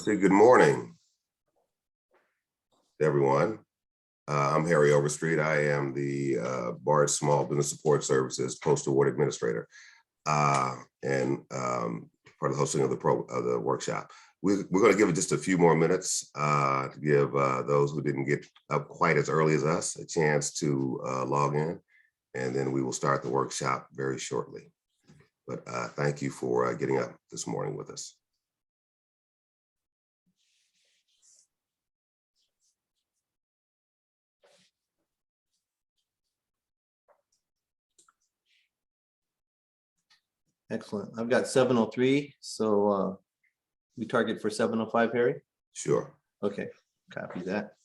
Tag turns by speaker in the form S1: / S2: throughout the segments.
S1: say good morning to everyone. I'm Harry Overstreet. I am the BART Small Business Support Services Post-Award Administrator and part of the hosting of the workshop. We're going to give it just a few more minutes to give those who didn't get up quite as early as us a chance to log in, and then we will start the workshop very shortly. But thank you for getting up this morning with us.
S2: Excellent. I've got 7:03, so we target for 7:05, Harry?
S1: Sure.
S2: Okay, copy that.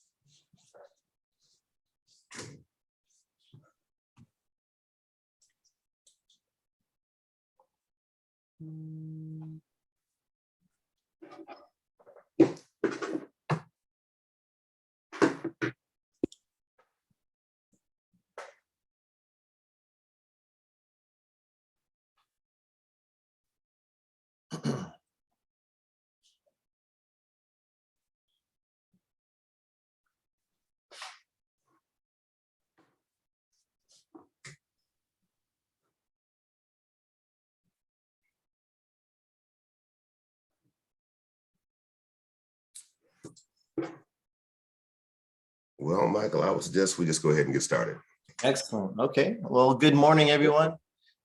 S1: Well, Michael, I would suggest we just go ahead and get started.
S2: Excellent. Okay. Well, good morning, everyone.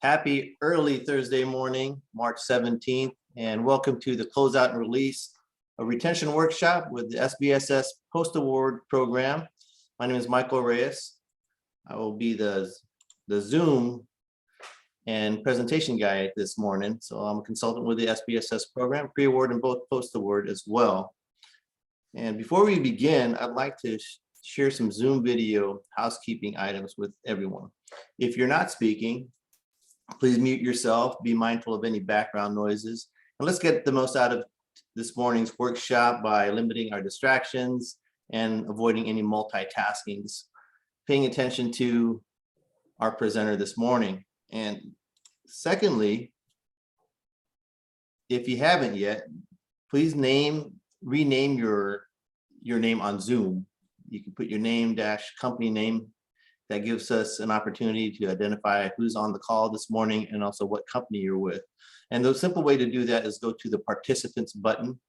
S2: Happy early Thursday morning, March 17th, and welcome to the Closeout and Release, a retention workshop with the SBSS Post-Award Program. My name is Michael Reyes. I will be the Zoom and presentation guy this morning. So I'm a consultant with the SBSS program, pre-award and both post-award as well. And before we begin, I'd like to share some Zoom video housekeeping items with everyone. If you're not speaking, please mute yourself, be mindful of any background noises, and let's get the most out of this morning's workshop by limiting our distractions and avoiding any multitaskings, paying attention to our presenter this morning. And secondly, if you haven't yet, please rename your name on Zoom. You can put your name - company name. That gives us an opportunity to identify who's on the call this morning and also what company you're with. And the simple way to do that is go to the participants button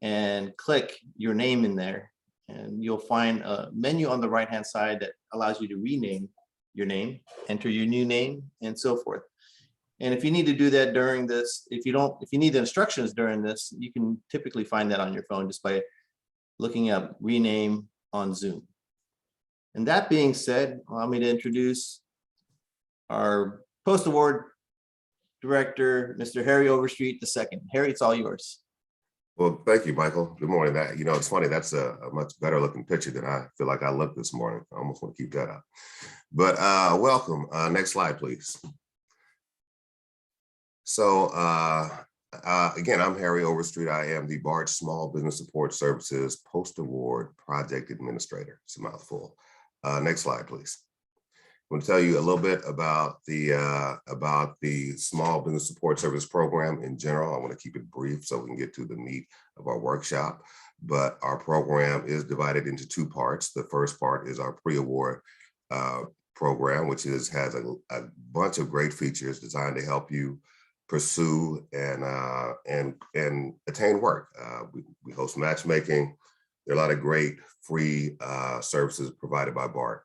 S2: and click your name in there. And you'll find a menu on the right-hand side that allows you to rename your name, enter your new name, and so forth. And if you need to do that during this, if you need the instructions during this, you can typically find that on your phone just by looking up rename on Zoom. And that being said, allow me to introduce our post-award director, Mr. Harry Overstreet II. Harry, it's all yours.
S1: Well, thank you, Michael. Good morning. It's funny, that's a much better looking picture than I feel like I looked this morning. I almost want to keep that up. But welcome. Next slide, please. So again, I'm Harry Overstreet. I am the BART Small Business Support Services Post-Award Project Administrator. It's a mouthful. Next slide, please. I'm going to tell you a little bit about the Small Business Support Service Program in general. I want to keep it brief so we can get to the meat of our workshop. But our program is divided into two parts. The first part is our pre-award program, which has a bunch of great features designed to help you pursue and attain work. We host matchmaking. There are a lot of great free services provided by BART.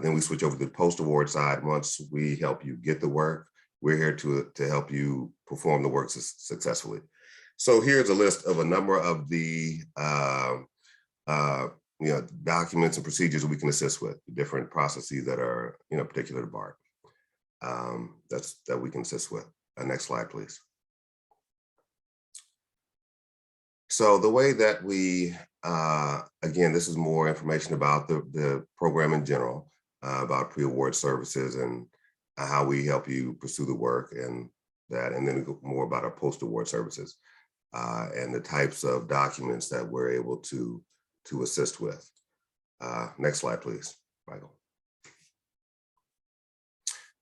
S1: Then we switch over to the post-award side. Once we help you get the work, we're here to help you perform the work successfully. So here's a list of a number of the documents and procedures that we can assist with, different processes that are particular to BART. That we can assist with. Next slide, please. So the way that we, again, this is more information about the program in general, about pre-award services and how we help you pursue the work and then more about our post-award services and the types of documents that we're able to assist with. Next slide, please, Michael.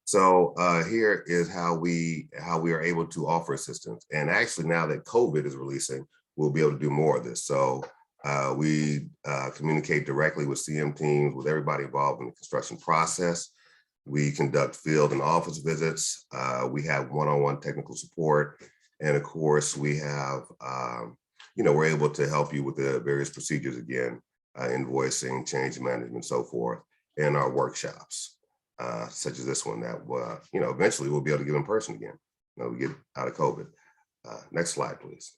S1: So here is how we are able to offer assistance. And actually, now that COVID is releasing, we'll be able to do more of this. So we communicate directly with CM teams, with everybody involved in the construction process. We conduct field and office visits. We have one-on-one technical support. And of course, we have, we're able to help you with the various procedures again, invoicing, change management, so forth, in our workshops, such as this one that, eventually we'll be able to get in person again. We get out of COVID. Next slide, please.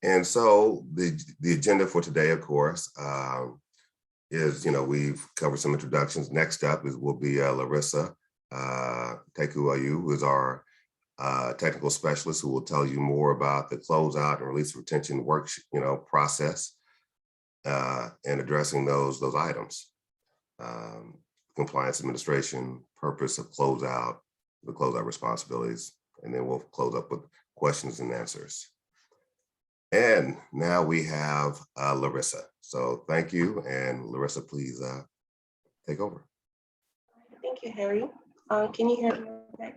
S1: And so the agenda for today, of course, is, we've covered some introductions. Next up will be Lissa Teu, who is our technical specialist, who will tell you more about the closeout and release retention work, process, and addressing those items. Compliance administration, purpose of closeout, the closeout responsibilities, and then we'll close up with questions and answers. And now we have Lissa. So thank you, and Lissa, please take over.
S3: Thank you, Harry. Can you hear me okay?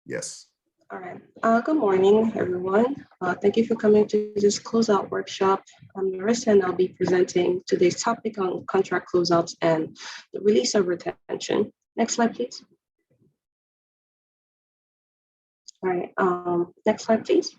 S1: Yes.
S3: All right. Good morning, everyone. Thank you for coming to this closeout workshop. I'm Lissa, and I'll be presenting today's topic on contract closeouts and the release of retention. Next slide, please. All right. Next slide, please.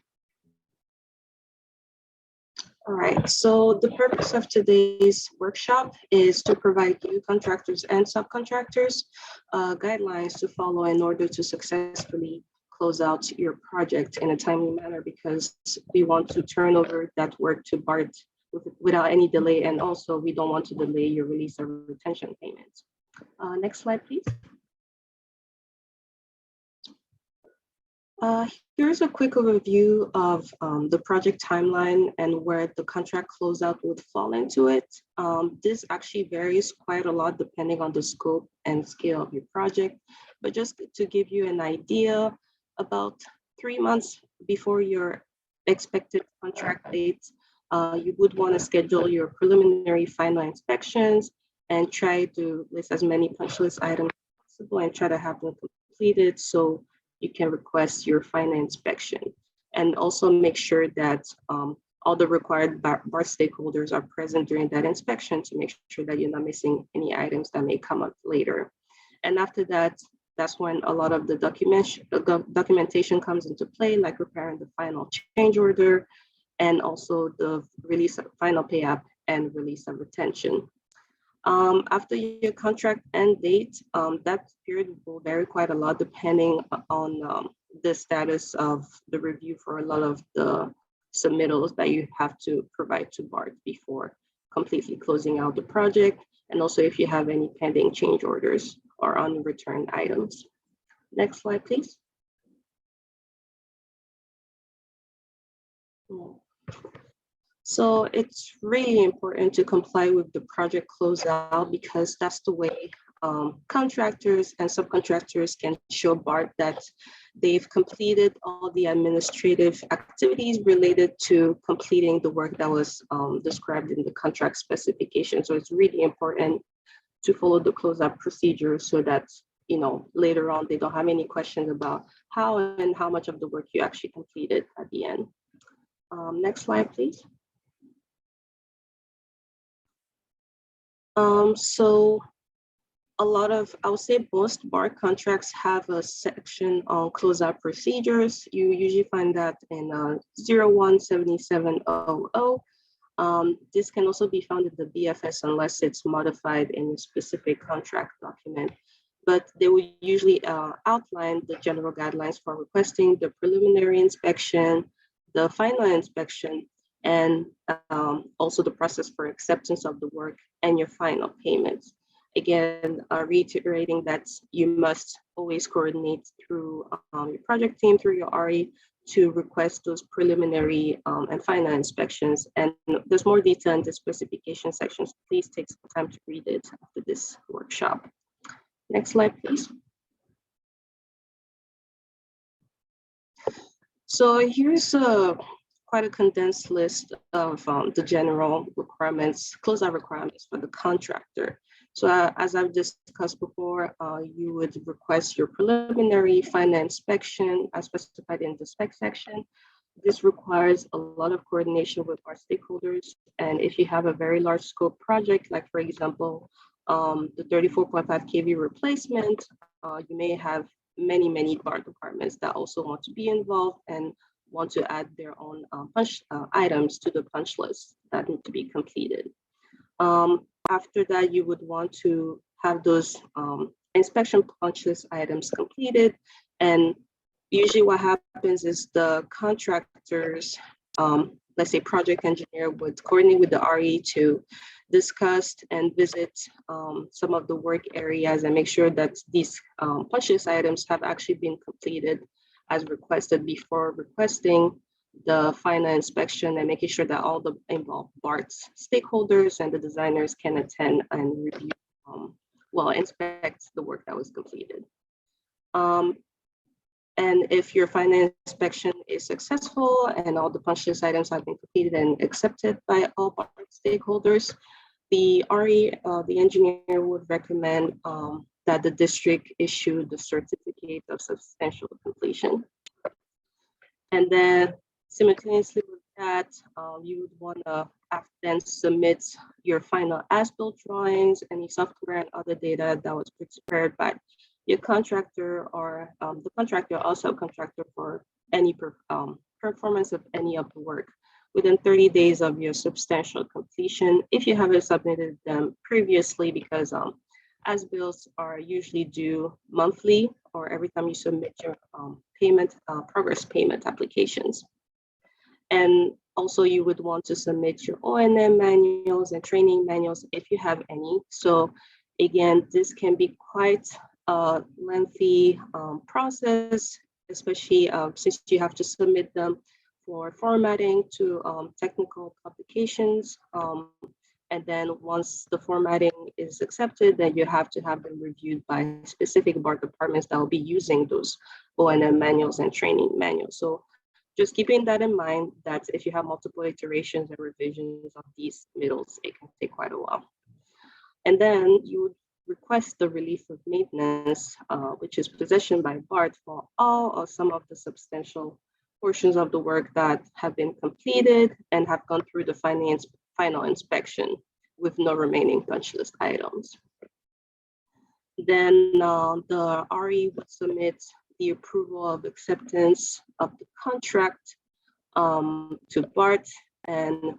S3: All right, so the purpose of today's workshop is to provide you, contractors and subcontractors, guidelines to follow in order to successfully close out your project in a timely manner, because we want to turn over that work to BART without any delay, and also we don't want to delay your release of retention payments. Next slide, please. Here's a quick overview of the project timeline and where the contract closeout would fall into it. This actually varies quite a lot depending on the scope and scale of your project, but just to give you an idea, about 3 months before your expected contract date, you would want to schedule your preliminary final inspections and try to list as many punch list items as possible and try to have them completed so you can request your final inspection, and also make sure that all the required BART stakeholders are present during that inspection to make sure that you're not missing any items that may come up later. And after that, that's when a lot of the documentation comes into play, like preparing the final change order and also the release of final pay app and release of retention. After your contract end date, that period will vary quite a lot depending on the status of the review for a lot of the submittals that you have to provide to BART before completely closing out the project, and also if you have any pending change orders or unreturned items. Next slide, please. So it's really important to comply with the project closeout, because that's the way contractors and subcontractors can show BART that they've completed all the administrative activities related to completing the work that was described in the contract specification. So it's really important to follow the closeout procedure so that, later on they don't have any questions about how and how much of the work you actually completed at the end. Next slide, please. So a lot of, I would say most BART contracts have a section on closeout procedures. You usually find that in 017700. This can also be found in the BFS unless it's modified in a specific contract document. But they will usually outline the general guidelines for requesting the preliminary inspection, the final inspection, and also the process for acceptance of the work and your final payments. Again, reiterating that you must always coordinate through your project team, through your RE, to request those preliminary and final inspections. And there's more detail in the specification section, so please take some time to read it after this workshop. Next slide, please. So here's quite a condensed list of the general requirements, closeout requirements for the contractor. So as I've discussed before, you would request your preliminary final inspection as specified in the spec section. This requires a lot of coordination with our stakeholders. And if you have a very large scope project, like for example, the 34.5 kV replacement, you may have many BART departments that also want to be involved and want to add their own punch items to the punch list that need to be completed. After that, you would want to have those inspection punch list items completed. And usually what happens is the contractors, let's say project engineer, would coordinate with the RE to discuss and visit some of the work areas and make sure that these punch list items have actually been completed as requested before requesting the final inspection, and making sure that all the involved BART's stakeholders and the designers can attend and review, inspect the work that was completed. And if your final inspection is successful and all the punch list items have been completed and accepted by all BART stakeholders, the RE, the engineer would recommend that the district issue the certificate of substantial completion. And then simultaneously with that, you would want to then submit your final as-built drawings, any software and other data that was prepared by your contractor or the contractor, also subcontractor, for any performance of any of the work within 30 days of your substantial completion, if you haven't submitted them previously, because as-bills are usually due monthly or every time you submit your progress payment applications. And also you would want to submit your O&M manuals and training manuals if you have any. So again, this can be quite a lengthy process, especially since you have to submit them for formatting to technical publications. And then once the formatting is accepted, then you have to have them reviewed by specific BART departments that will be using those O&M manuals and training manuals. So just keeping that in mind, that if you have multiple iterations and revisions of these middles, it can take quite a while. And then you would request the relief of maintenance, which is possession by BART for all or some of the substantial portions of the work that have been completed and have gone through the final inspection with no remaining punch list items. Then the RE would submit the approval of acceptance of the contract to BART, and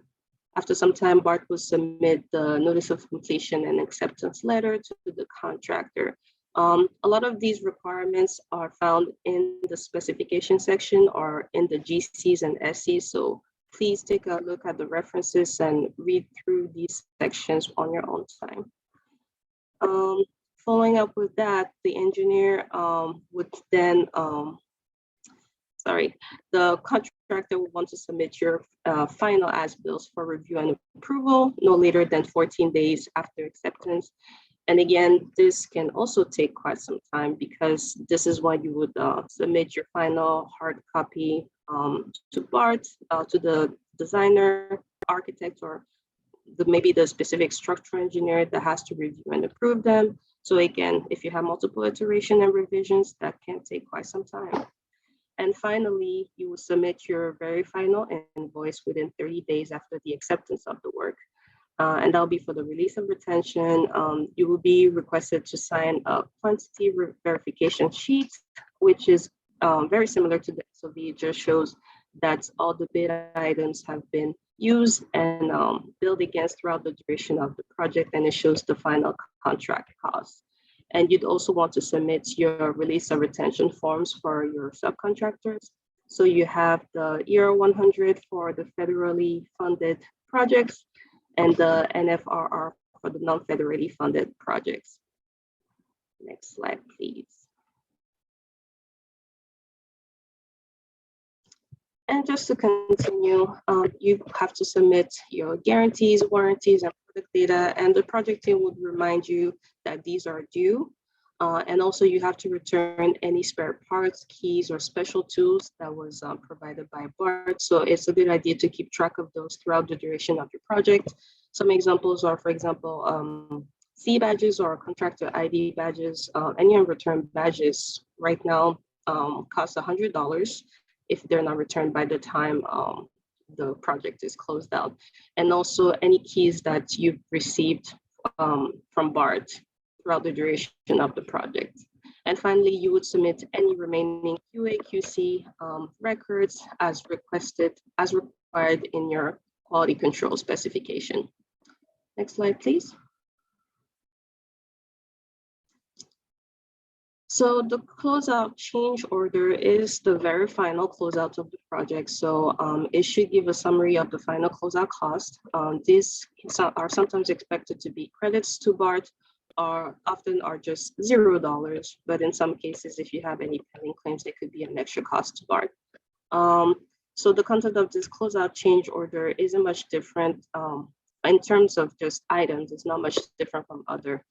S3: after some time, BART will submit the notice of completion and acceptance letter to the contractor. A lot of these requirements are found in the specification section or in the GCs and SCs, so please take a look at the references and read through these sections on your own time. Following up with that, the engineer would then, the contractor will want to submit your final as-bills for review and approval no later than 14 days after acceptance. And again, this can also take quite some time, because this is when you would submit your final hard copy to BART, to the designer, architect, or maybe the specific structural engineer that has to review and approve them. So again, if you have multiple iteration and revisions, that can take quite some time. And finally, you will submit your very final invoice within 30 days after the acceptance of the work. And that'll be for the release of retention. You will be requested to sign a quantity verification sheet, which is very similar to the SOV. It just shows that all the bid items have been used and billed against throughout the duration of the project, and it shows the final contract cost. And you'd also want to submit your release of retention forms for your subcontractors. So you have the ER 100 for the federally funded projects and the NFRR for the non-federally funded projects. Next slide, please. And just to continue, you have to submit your guarantees, warranties, and product data, and the project team would remind you that these are due. And also you have to return any spare parts, keys, or special tools that was provided by BART. So it's a good idea to keep track of those throughout the duration of your project. Some examples are, for example, C badges or contractor ID badges, any unreturned badges right now cost $100 if they're not returned by the time the project is closed out. And also any keys that you've received from BART throughout the duration of the project. And finally, you would submit any remaining QA, QC records as required in your quality control specification. Next slide, please. So the closeout change order is the very final closeout of the project. So it should give a summary of the final closeout cost. These are sometimes expected to be credits to BART, or often are just $0. But in some cases, if you have any pending claims, it could be an extra cost to BART. So the content of this closeout change order isn't much different in terms of just items. It's not much different from other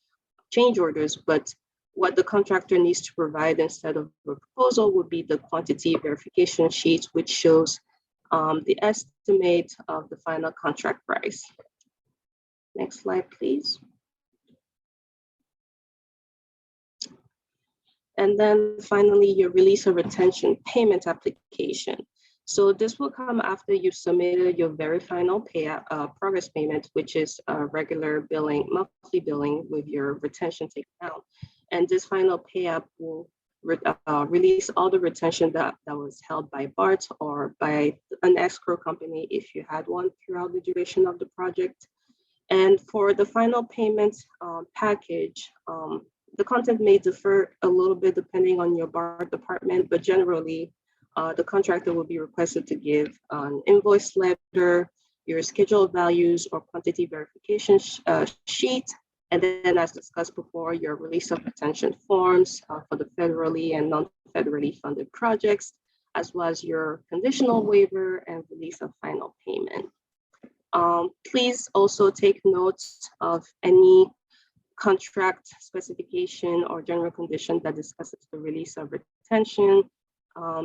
S3: change orders, but what the contractor needs to provide instead of a proposal would be the quantity verification sheet, which shows the estimate of the final contract price. Next slide, please. And then finally, your release of retention payment application. So this will come after you've submitted your very final progress payment, which is regular billing, monthly billing with your retention taken out. And this final pay app will release all the retention that was held by BART or by an escrow company if you had one throughout the duration of the project. And for the final payment package, the content may differ a little bit depending on your BART department, but generally, the contractor will be requested to give an invoice letter, your scheduled values or quantity verification sheet, and then as discussed before, your release of retention forms for the federally and non-federally funded projects, as well as your conditional waiver and release of final payment. Please also take notes of any contract specification or general condition that discusses the release of retention.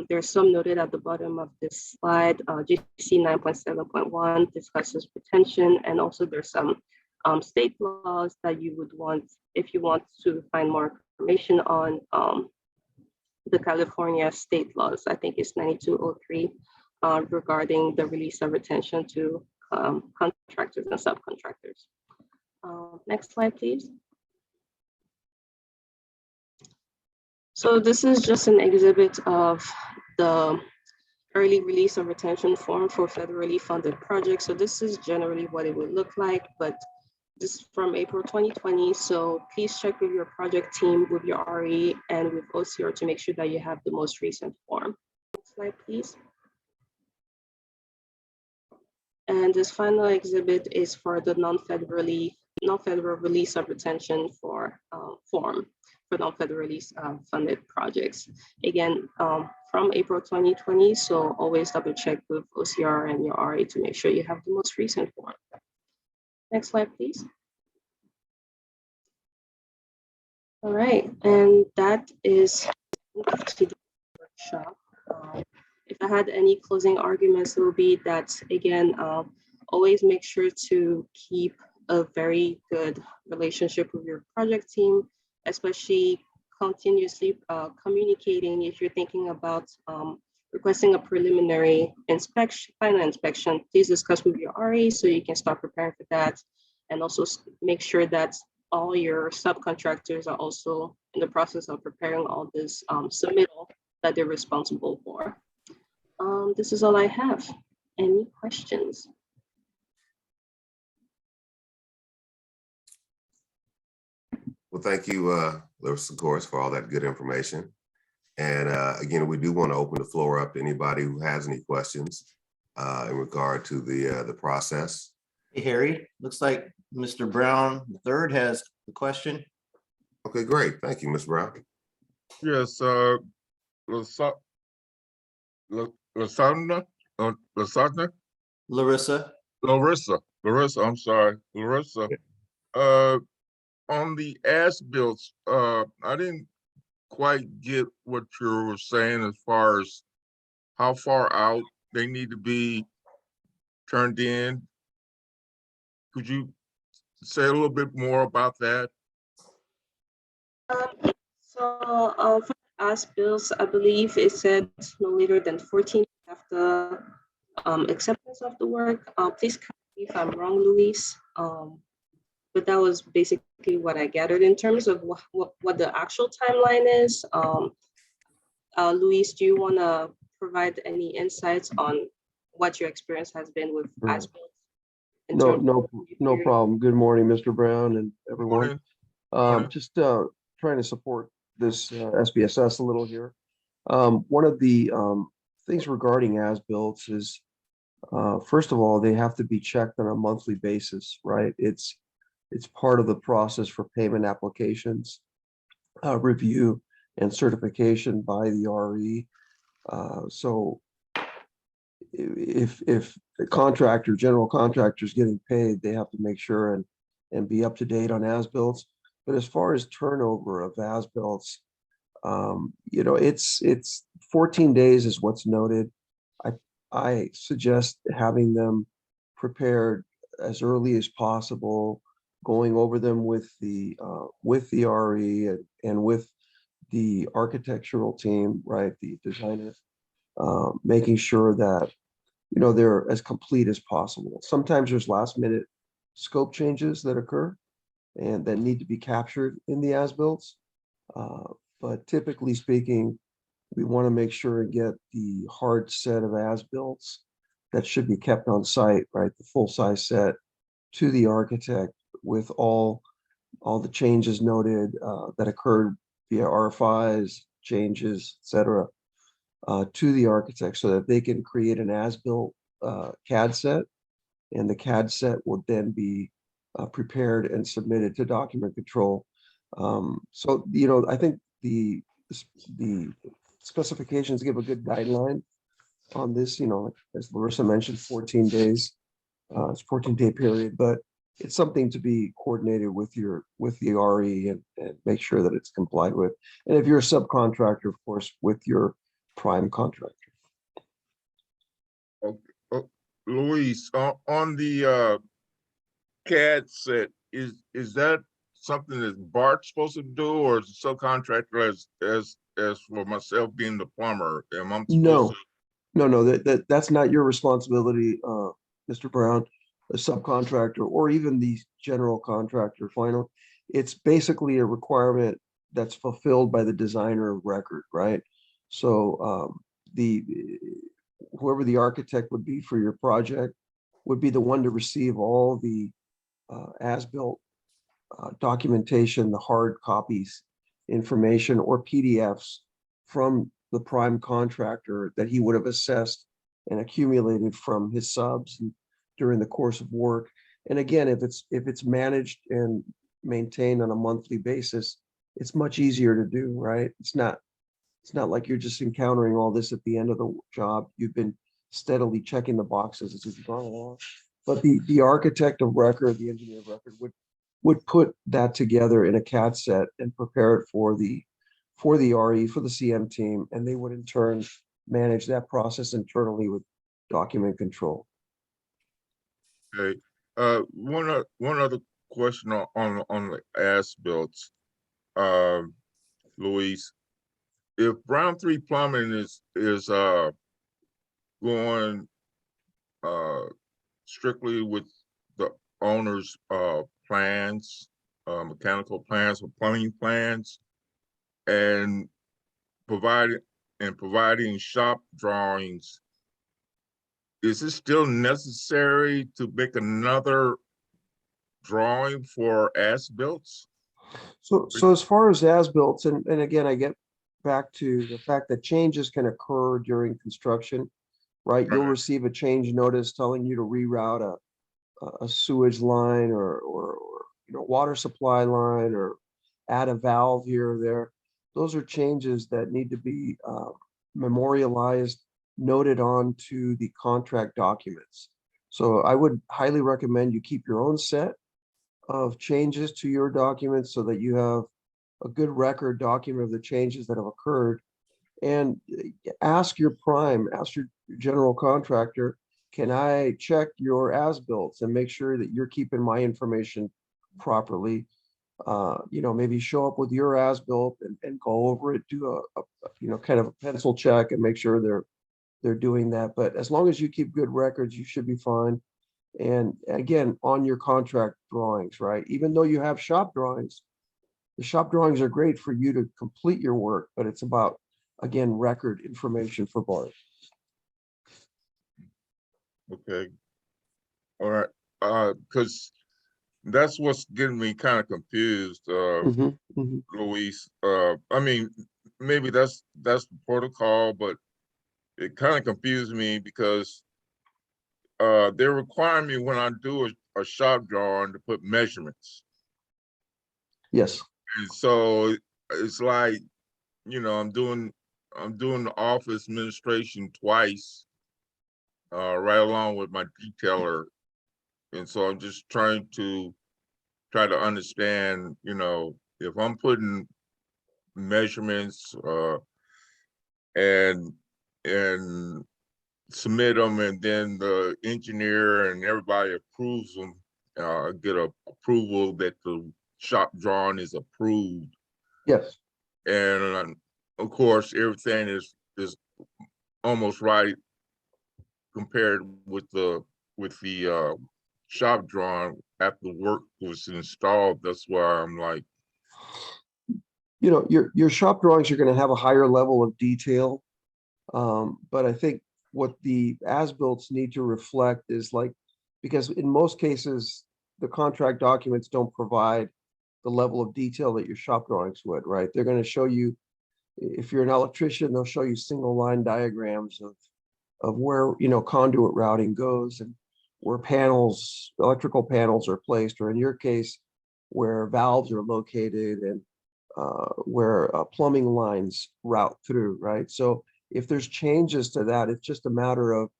S3: There's some noted at the bottom of this slide. GC 9.7.1 discusses retention, and also there's some state laws that you would want, if you want to find more information on the California state laws. I think it's 9203 regarding the release of retention to contractors and subcontractors. Next slide, please. So this is just an exhibit of the early release of retention form for federally funded projects. So this is generally what it would look like, but this is from April 2020. So please check with your project team, with your RE, and with OCR to make sure that you have the most recent form. Next slide, please. And this final exhibit is for the non-federal release of retention for form for non-federally funded projects. Again, from April 2020, so always double check with OCR and your RA to make sure you have the most recent form. Next slide, please. All right, and that is the workshop. If I had any closing arguments, it would be that, again, always make sure to keep a very good relationship with your project team, especially continuously communicating if you're thinking about requesting a preliminary inspection, final inspection. Please discuss with your RA so you can start preparing for that, and also make sure that all your subcontractors are also in the process of preparing all this submittal that they're responsible for. This is all I have. Any questions?
S1: Well, thank you, Larissa, of course, for all that good information. And again, we do want to open the floor up to anybody who has any questions in regard to the process.
S2: Hey, Harry, looks like Mr. Brown III has the question.
S1: Okay, great. Thank you, Ms. Brown.
S4: Yes, Larissa, I'm sorry, Larissa. On the as-built, I didn't quite get what you were saying as far as how far out they need to be turned in. Could you say a little bit more about that?
S3: Um, for the as-bills, I believe it said no later than 14 after acceptance of the work. Please correct me if I'm wrong, Luis. But that was basically what I gathered in terms of what the actual timeline is. Luis, do you want to provide any insights on what your experience has been with
S5: Sure.
S3: as-bills?
S5: No problem. Good morning, Mr. Brown and everyone.
S4: Morning.
S5: Just trying to support this SBSS a little here. One of the things regarding as-built is, first of all, they have to be checked on a monthly basis, right? It's part of the process for payment applications, review and certification by the RE. So if the contractor, general contractor is getting paid, they have to make sure and be up to date on as-bills. But as far as turnover of as-bills, you know, it's 14 days is what's noted. I suggest having them prepared as early as possible, going over them with the RE and with the architectural team, right, the designer, making sure that, you know, they're as complete as possible. Sometimes there's last minute scope changes that occur and that need to be captured in the as-bills. But typically speaking, we want to make sure and get the hard set of as-bills that should be kept on site, right? The full size set to the architect with all the changes noted that occurred via RFIs, changes, et cetera, to the architect so that they can create an as-built CAD set, and the CAD set will then be prepared and submitted to document control. So, you know, I think the specifications give a good guideline on this, you know, as Larissa mentioned, 14 days, it's 14-day period, but it's something to be coordinated with the RE and make sure that it's complied with. And if you're a subcontractor, of course, with your prime contractor.
S4: Luis, on the CAD set, is that something that BART's supposed to do, or is the subcontractor as for myself being the plumber? Am I supposed
S5: No, that's not your responsibility, Mr. Brown, a subcontractor, or even the general contractor final. It's basically a requirement that's fulfilled by the designer of record, right? So whoever the architect would be for your project would be the one to receive all the as-built documentation, the hard copies, information, or PDFs from the prime contractor that he would have assessed and accumulated from his subs and during the course of work. And again, if it's managed and maintained on a monthly basis, it's much easier to do, right? It's not like you're just encountering all this at the end of the job. You've been steadily checking the boxes as you've gone along. But the architect of record, the engineer of record would put that together in a CAD set and prepare it for the RE, for the CM team, and they would in turn manage that process internally with document control.
S4: Okay. One other question on the as-built, Luis. If Brown 3 Plumbing is going strictly with the owner's plans, mechanical plans or plumbing plans, and providing shop drawings, is it still necessary to make another drawing for as-built?
S5: So as far as built, and again, I get back to the fact that changes can occur during construction, right? You'll receive a change notice telling you to reroute a sewage line or you know, water supply line, or add a valve here or there. Those are changes that need to be memorialized, noted on to the contract documents. So I would highly recommend you keep your own set of changes to your documents so that you have a good record document of the changes that have occurred, and ask your general contractor, can I check your as-built and make sure that you're keeping my information properly, maybe show up with your as-built and go over it, do a kind of a pencil check and make sure they're doing that. But as long as you keep good records, you should be fine. And again, on your contract drawings, right? Even though you have shop drawings, the shop drawings are great for you to complete your work, but it's about, again, record information for BART.
S4: Okay. All right. Because that's what's getting me kind of confused,
S5: Mhm, mhm.
S4: Luis. I mean, maybe that's the protocol, but it kind of confused me because they require me when I do a shop drawing to put measurements.
S5: Yes.
S4: And so it's like, I'm doing the office administration twice, right along with my detailer. And so I'm just trying to understand, if I'm putting measurements and submit them, and then the engineer and everybody approves them, get a approval that the shop drawing is approved.
S5: Yes.
S4: And of course, everything is almost right compared with the shop drawing after the work was installed. That's why I'm like,
S5: Your shop drawings are going to have a higher level of detail. But I think what the as-built need to reflect is like, because in most cases, the contract documents don't provide the level of detail that your shop drawings would, right? They're going to show you, if you're an electrician, they'll show you single line diagrams of where, conduit routing goes and where electrical panels are placed, or in your case, where valves are located and where plumbing lines route through, right? So if there's changes to that, it's just a matter of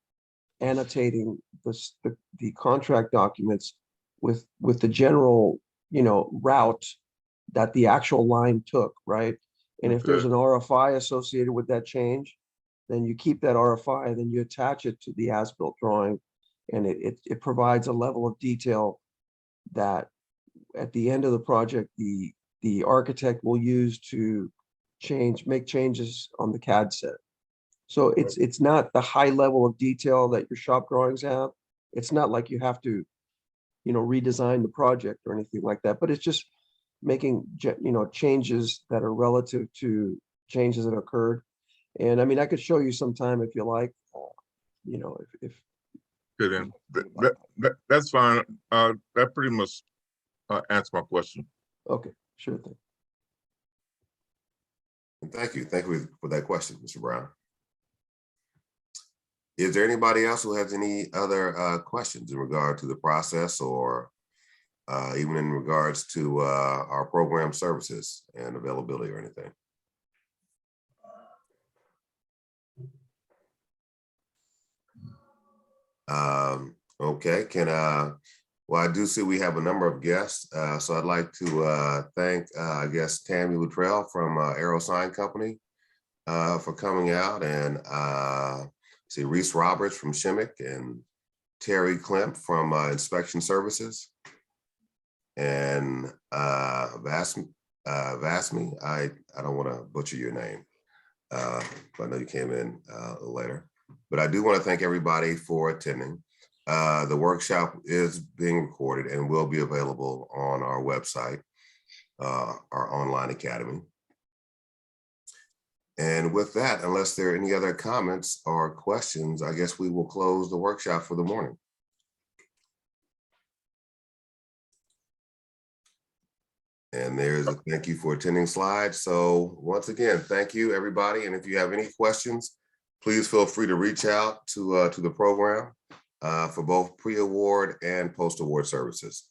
S5: annotating the contract documents with the general, route that the actual line took, right? And if there's an RFI associated with that change, then you keep that RFI and then you attach it to the as-built drawing, and it provides a level of detail that at the end of the project, the architect will use to make changes on the CAD set. So it's not the high level of detail that your shop drawings have. It's not like you have to, redesign the project or anything like that, but it's just making, changes that are relative to changes that occurred. And I mean, I could show you sometime if you like, if
S4: then that's fine. That pretty much answers my question.
S5: okay, sure thing.
S1: And thank you for that question, Mr. Brown. Is there anybody else who has any other questions in regard to the process, or even in regards to our program services and availability or anything? Okay, well, I do see we have a number of guests, so I'd like to thank, I guess, Tammy Luttrell from Aero Sign Company for coming out, and see Reese Roberts from Shimmick, and Terry Klemp from Inspection Services, and Vasmi, I don't want to butcher your name, but I know you came in later. But I do want to thank everybody for attending. The workshop is being recorded and will be available on our website, our online academy. And with that, unless there are any other comments or questions, I guess we will close the workshop for the morning. And there's a thank you for attending slide. So once again, thank you, everybody. And if you have any questions, please feel free to reach out to the program for both pre-award and post-award services.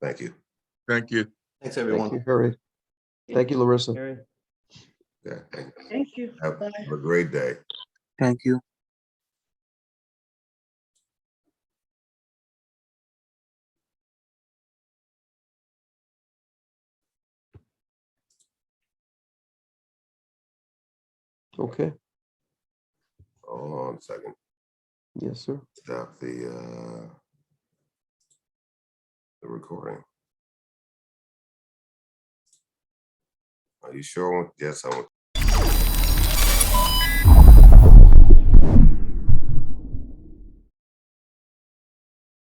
S1: Thank you.
S4: Thank you.
S2: Thanks, everyone.
S5: Thank you, Harry. Thank you, Larissa.
S2: Harry.
S1: Yeah,
S6: Thank you.
S1: have a great day.
S6: Thank you.
S5: Okay.
S1: Hold on a second.
S5: Yes, sir.
S1: Stop the recording. Are you sure? Yes, I want